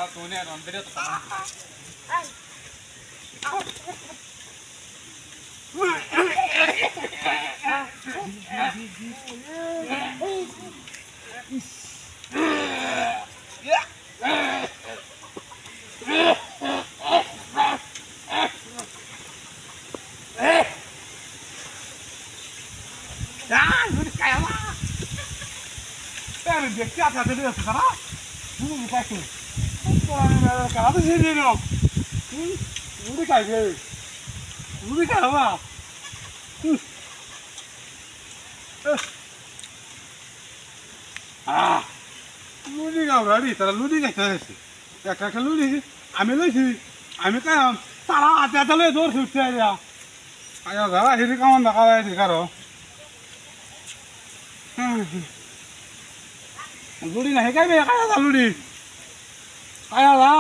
तूने रंधरे तो पता देखते आता है तो खरा मुझे क्या क्यों तो मैं करा तो सही नहीं लो मुझे क्या है मुझे क्या हुआ मुझे क्या हुआ री तेरा लूटी क्या है क्या क्या लूटी आमिर लोटी आमिर क्या तारा आते आते ले दूर से उठते हैं यार आया ज़रा हिरी कामन दकावा है दिखा रहा लूटी नहीं क्या भी आया था लूटी आया था